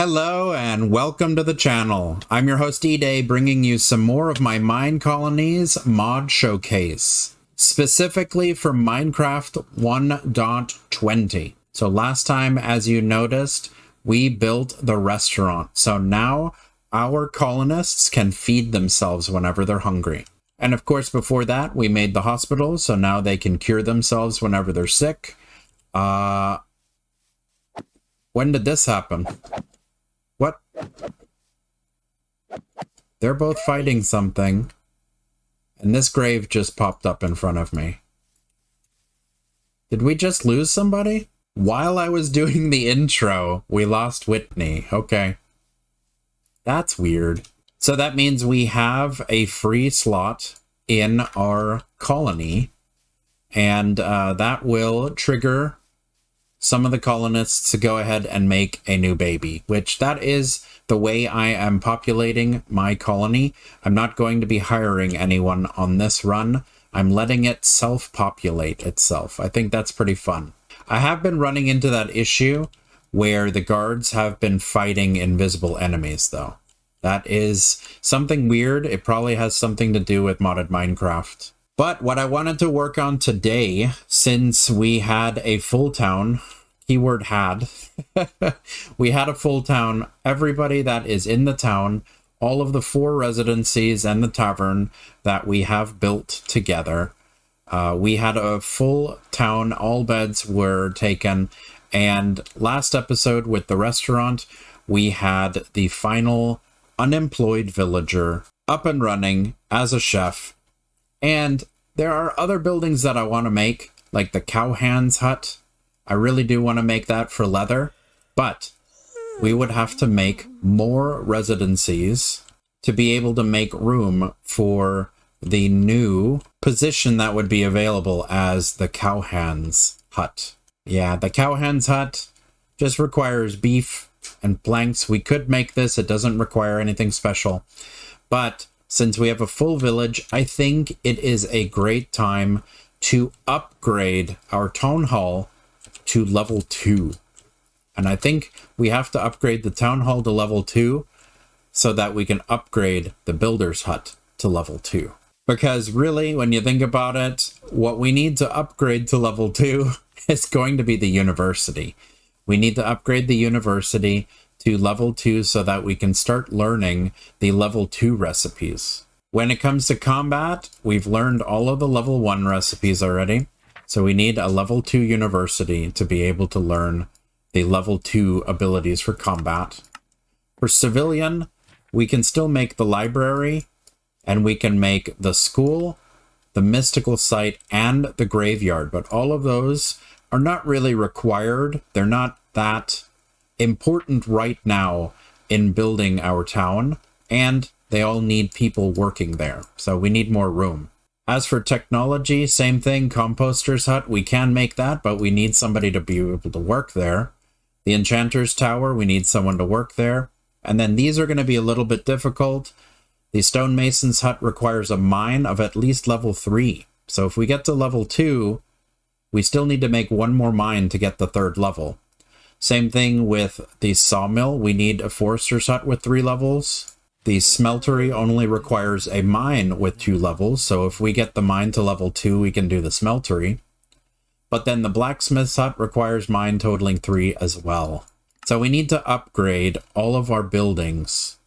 Hello and welcome to the channel. I'm your host E-Day, bringing you some more of my Minecolonies mod showcase, specifically for Minecraft 1.20. So last time, as you noticed, we built the restaurant. So now our colonists can feed themselves whenever they're hungry. And of course, before that, we made the hospital, so now they can cure themselves whenever they're sick. When did this happen? What? They're both fighting something. And this grave just popped up in front of me. Did we just lose somebody? While I was doing the intro, we lost Whitney. Okay. That's weird. So that means we have a free slot in our colony. And that will trigger some of the colonists to go ahead and make a new baby, which that is the way I am populating my colony. I'm not going to be hiring anyone on this run. I'm letting it self-populate itself. I think that's pretty fun. I have been running into that issue where the guards have been fighting invisible enemies, though. That is something weird. It probably has something to do with modded Minecraft. But what I wanted to work on today, since we had a full town, keyword had, we had a full town, everybody that is in the town, all of the 4 residencies and the tavern that we have built together. We had a full town, all beds were taken, and last episode with the restaurant, we had the final unemployed villager up and running as a chef. And there are other buildings that I want to make, like the cowhands hut. I really do want to make that for leather, but we would have to make more residencies to be able to make room for the new position that would be available as the cowhands hut. Yeah, the cowhands hut just requires beef and planks. We could make this. It doesn't require anything special, but since we have a full village, I think it is a great time to upgrade our town hall to level 2. And I think we have to upgrade the town hall to level 2 so that we can upgrade the builder's hut to level 2. Because really, when you think about it, what we need to upgrade to level 2 is going to be the university. We need to upgrade the university to level 2 so that we can start learning the level 2 recipes. When it comes to combat, we've learned all of the level 1 recipes already. So we need a level 2 university to be able to learn the level 2 abilities for combat. For civilian, we can still make the library, and we can make the school, the mystical site, and the graveyard. But all of those are not really required. They're not that important right now in building our town, and they all need people working there, so we need more room. As for technology, same thing, composter's hut, we can make that, but we need somebody to be able to work there. The enchanter's tower, we need someone to work there, and then these are going to be a little bit difficult. The stonemason's hut requires a mine of at least level 3, so if we get to level 2, we still need to make one more mine to get the 3rd level. Same thing with the sawmill. We need a forester's hut with 3 levels. The smeltery only requires a mine with 2 levels. So if we get the mine to level 2, we can do the smeltery. But then the blacksmith's hut requires mine totaling 3 as well. So we need to upgrade all of our buildings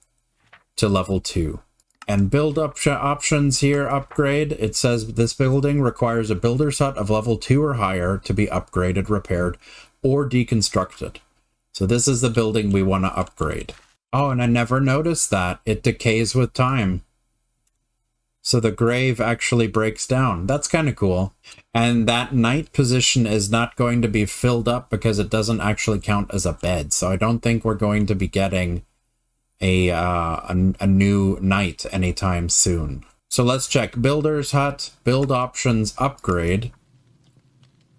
to level 2. And build options here, upgrade. It says this building requires a builder's hut of level 2 or higher to be upgraded, repaired, or deconstructed. So this is the building we want to upgrade. Oh, and I never noticed that. It decays with time. So the grave actually breaks down. That's kind of cool. And that night position is not going to be filled up because it doesn't actually count as a bed. So I don't think we're going to be getting a new night anytime soon. So let's check builder's hut, build options, upgrade.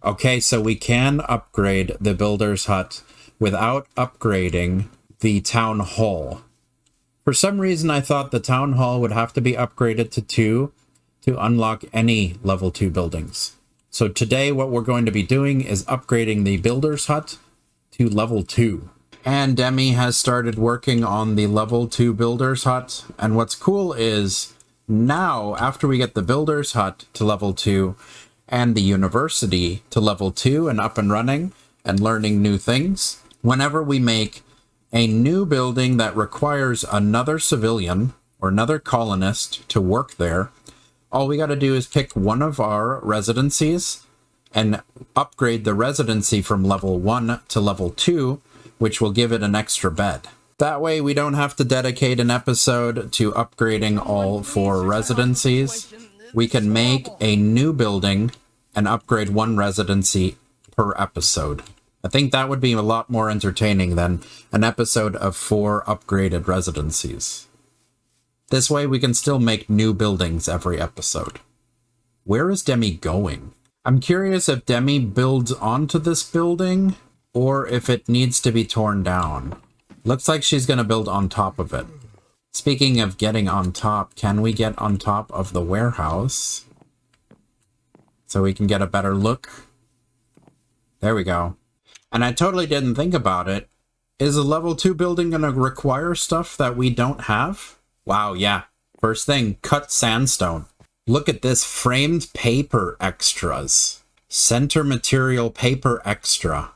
Okay, so we can upgrade the builder's hut without upgrading the town hall. For some reason, I thought the town hall would have to be upgraded to 2 to unlock any level 2 buildings. So today, what we're going to be doing is upgrading the builder's hut to level 2. And Demi has started working on the level 2 builder's hut. And what's cool is now, after we get the builder's hut to level 2 and the university to level 2 and up and running and learning new things, whenever we make a new building that requires another civilian or another colonist to work there, all we got to do is pick one of our residencies and upgrade the residency from level 1 to level 2, which will give it an extra bed. That way we don't have to dedicate an episode to upgrading all 4 residencies. We can make a new building and upgrade 1 residency per episode. I think that would be a lot more entertaining than an episode of 4 upgraded residencies. This way we can still make new buildings every episode. Where is Demi going? I'm curious if Demi builds onto this building or if it needs to be torn down. Looks like she's going to build on top of it. Speaking of getting on top, can we get on top of the warehouse so we can get a better look? There we go. And I totally didn't think about it. Is a level 2 building going to require stuff that we don't have? Wow, yeah. First thing, cut sandstone. Look at this, framed paper extras. Center material paper extra.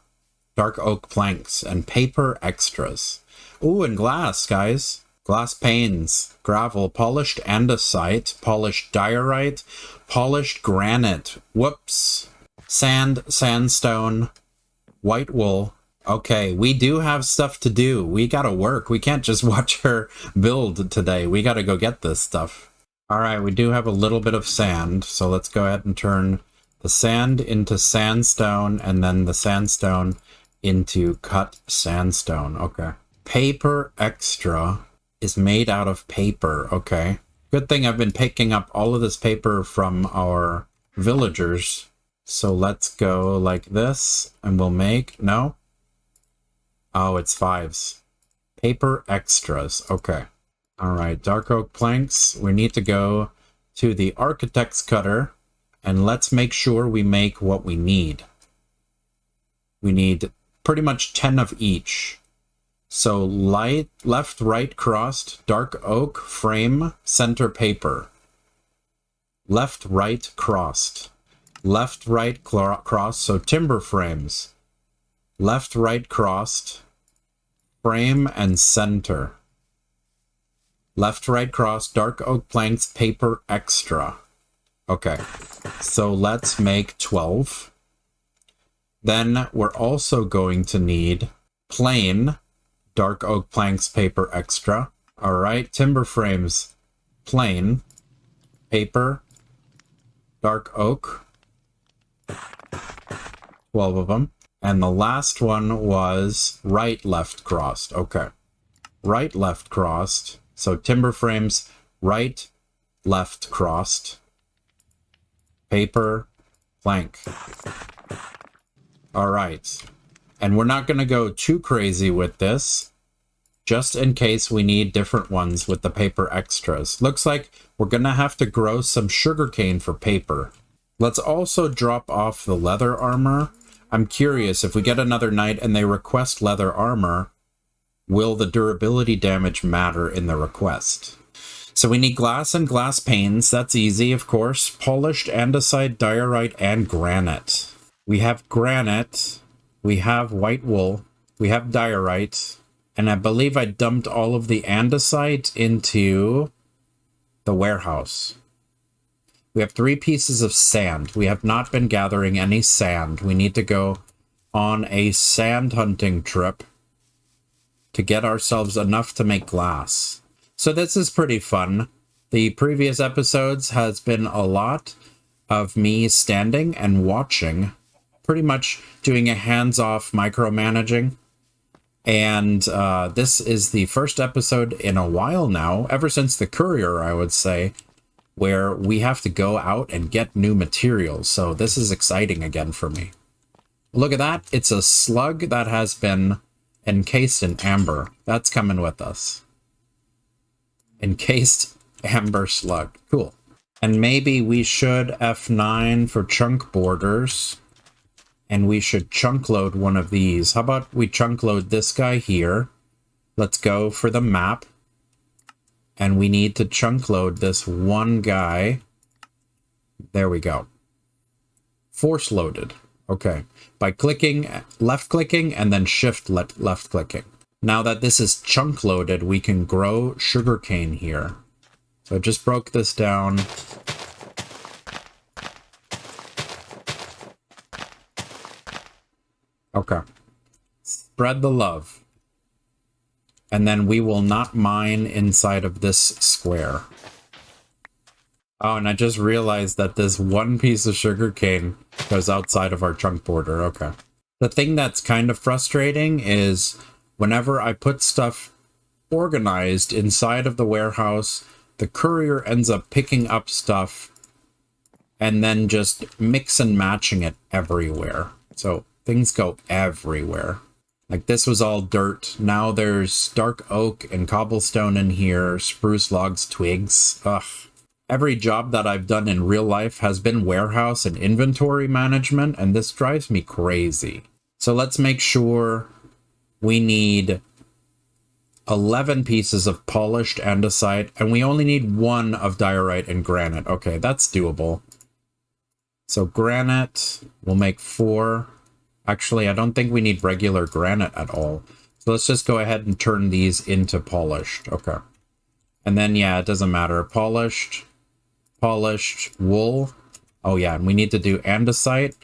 Dark oak planks and paper extras. Ooh, and glass, guys. Glass panes, gravel, polished andesite, polished diorite, polished granite. Whoops. Sand, sandstone, white wool. Okay, we do have stuff to do. We gotta work. We can't just watch her build today. We gotta go get this stuff. Alright, we do have a little bit of sand, so let's go ahead and turn the sand into sandstone, and then the sandstone into cut sandstone. Okay. Paper extra is made out of paper. Okay. Good thing I've been picking up all of this paper from our villagers. So let's go like this, and we'll make... No? Oh, it's 5s. Paper extras. Okay. Alright, dark oak planks. We need to go to the architect's cutter, and let's make sure we make what we need. We need pretty much 10 of each. So left, right crossed, dark oak, frame, center paper. Left, right crossed. Left, right crossed, so timber frames. Left, right crossed, frame and center. Left, right crossed, dark oak planks, paper extra. Okay, so let's make 12. Then we're also going to need plain, dark oak planks, paper extra. All right, timber frames, plain, paper, dark oak, 12 of them. And the last one was right, left crossed. Okay. Right, left crossed. So timber frames, right, left crossed. Paper, plank. All right. And we're not going to go too crazy with this, just in case we need different ones with the paper extras. Looks like we're going to have to grow some sugarcane for paper. Let's also drop off the leather armor. I'm curious, if we get another night and they request leather armor, will the durability damage matter in the request? So we need glass and glass panes. That's easy, of course. Polished andesite, diorite, and granite. We have granite. We have white wool. We have diorite. And I believe I dumped all of the andesite into the warehouse. We have 3 pieces of sand. We have not been gathering any sand. We need to go on a sand hunting trip to get ourselves enough to make glass. So this is pretty fun. The previous episodes has been a lot of me standing and watching, pretty much doing a hands-off micromanaging. And this is the first episode in a while now, ever since the courier, I would say, where we have to go out and get new materials. So this is exciting again for me. Look at that. It's a slug that has been encased in amber. That's coming with us. Encased amber slug. Cool. And maybe we should F9 for chunk borders And we should chunk load one of these. How about we chunk load this guy here? Let's go for the map. And we need to chunk load this one guy. There we go. Force loaded. Okay. By clicking, left clicking, and then shift left clicking. Now that this is chunk loaded, we can grow sugarcane here. So I just broke this down. Okay. Spread the love. And then we will not mine inside of this square. Oh, and I just realized that this one piece of sugarcane goes outside of our chunk border. Okay. The thing that's kind of frustrating is whenever I put stuff organized inside of the warehouse, the courier ends up picking up stuff and then just mix and matching it everywhere. So things go everywhere. Like this was all dirt. Now there's dark oak and cobblestone in here, spruce logs, twigs. Ugh. Every job that I've done in real life has been warehouse and inventory management, and this drives me crazy. So let's make sure we need 11 pieces of polished andesite, and we only need 1 of diorite and granite. Okay, that's doable. So granite, we'll make 4. Actually, I don't think we need regular granite at all. So let's just go ahead and turn these into polished. Okay. And then, yeah, it doesn't matter. Polished, wool. Oh, yeah, and we need to do andesite.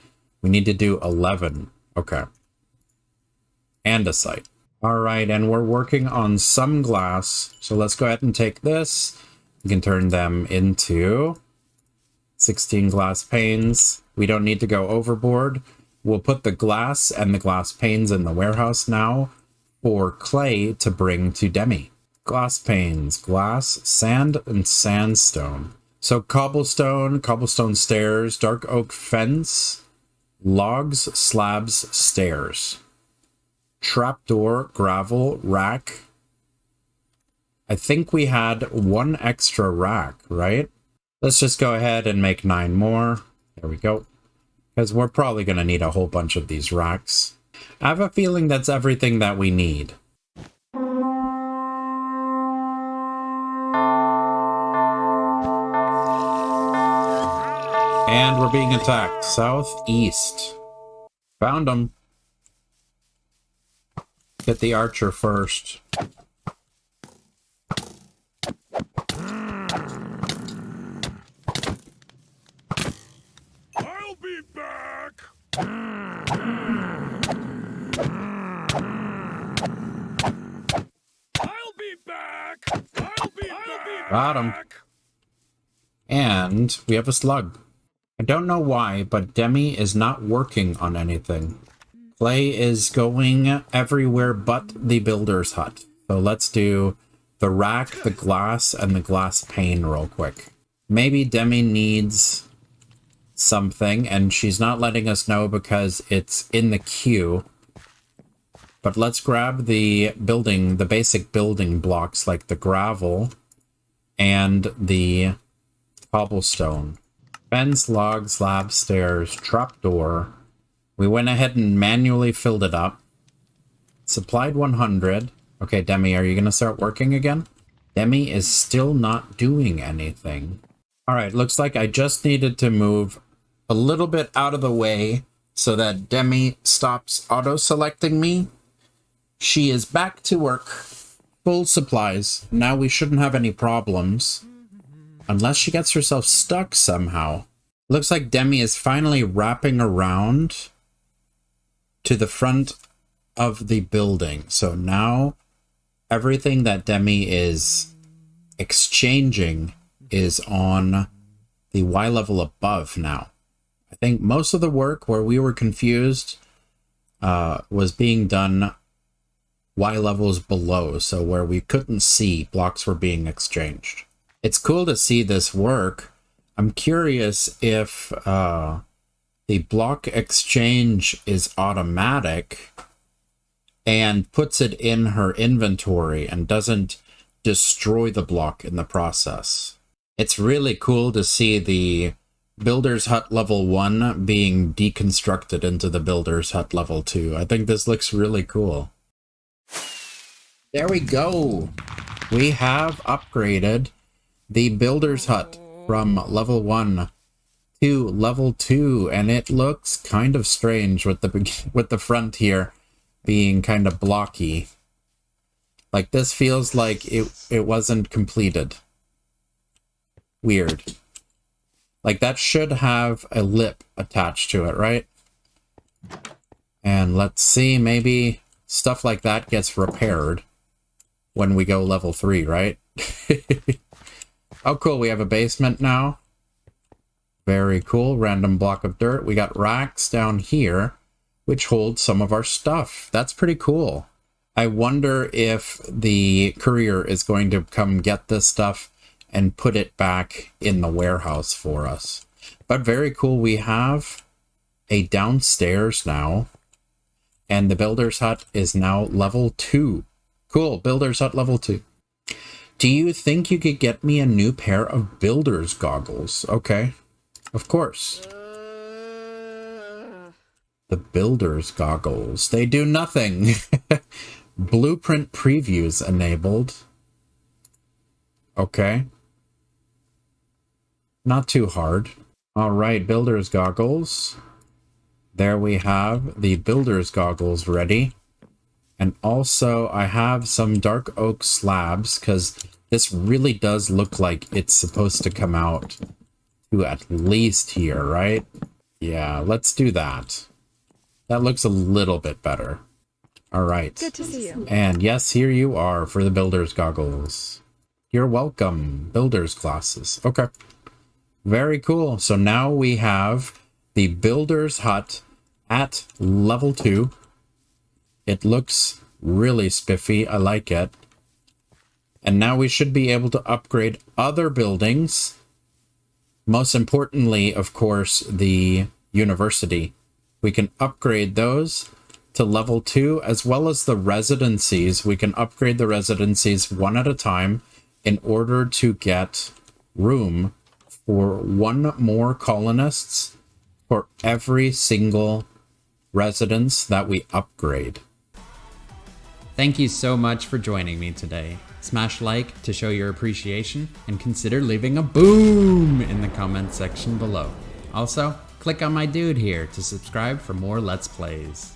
We need to do 11. Okay. Andesite. All right, and we're working on some glass. So let's go ahead and take this. We can turn them into 16 glass panes. We don't need to go overboard. We'll put the glass and the glass panes in the warehouse now for clay to bring to Demi. Glass panes, glass, sand, and sandstone. So cobblestone, cobblestone stairs, dark oak fence, logs, slabs, stairs. Trapdoor, gravel, rack. I think we had 1 extra rack, right? Let's just go ahead and make 9 more. There we go. Because we're probably going to need a whole bunch of these racks. I have a feeling that's everything that we need. And we're being attacked. Southeast. Found them. Get the archer first. I'll be back. I'll be back. I'll be back. Got him. And we have a slug. I don't know why, but Demi is not working on anything. Clay is going everywhere but the builder's hut. So let's do the rack, the glass, and the glass pane real quick. Maybe Demi needs something, and she's not letting us know because it's in the queue. But let's grab the building, the basic building blocks like the gravel and the cobblestone. Fence, log, slab, stairs, trapdoor. We went ahead and manually filled it up. Supplied 100. Okay, Demi, are you going to start working again? Demi is still not doing anything. All right, looks like I just needed to move a little bit out of the way so that Demi stops auto-selecting me. She is back to work. Full supplies. Now we shouldn't have any problems. Unless she gets herself stuck somehow. Looks like Demi is finally wrapping around to the front of the building. So now everything that Demi is exchanging is on the Y level above now. I think most of the work where we were confused was being done Y levels below. So where we couldn't see blocks were being exchanged. It's cool to see this work. I'm curious if the block exchange is automatic and puts it in her inventory and doesn't destroy the block in the process. It's really cool to see the Builder's Hut level 1 being deconstructed into the Builder's Hut level 2. I think this looks really cool. There we go! We have upgraded the Builder's Hut from level 1 to level 2, and it looks kind of strange with the front here being kind of blocky. Like, this feels like it wasn't completed. Weird. Like, that should have a lip attached to it, right? And let's see, maybe stuff like that gets repaired when we go level 3, right? Oh, cool, we have a basement now. Very cool. Random block of dirt. We got racks down here, which hold some of our stuff. That's pretty cool. I wonder if the courier is going to come get this stuff and put it back in the warehouse for us. But very cool. We have a downstairs now, and the Builder's Hut is now level 2. Cool. Builder's Hut level 2. Do you think you could get me a new pair of builder's goggles? Okay. Of course. The builder's goggles. They do nothing. Blueprint previews enabled. Okay. Not too hard. All right, builder's goggles. There we have the builder's goggles ready. And also I have some dark oak slabs because this really does look like it's supposed to come out to at least here, right? Yeah, let's do that. That looks a little bit better. All right. Good to see you. And yes, here you are for the builder's goggles. You're welcome, builder's glasses. Okay. Very cool. So now we have the Builder's Hut at level 2. It looks really spiffy. I like it. And now we should be able to upgrade other buildings. Most importantly, of course, the university. We can upgrade those to level 2, as well as the residencies. We can upgrade the residencies one at a time in order to get room for one more colonists for every single residence that we upgrade. Thank you so much for joining me today. Smash like to show your appreciation and consider leaving a boom in the comment section below. Also, click on my dude here to subscribe for more Let's Plays.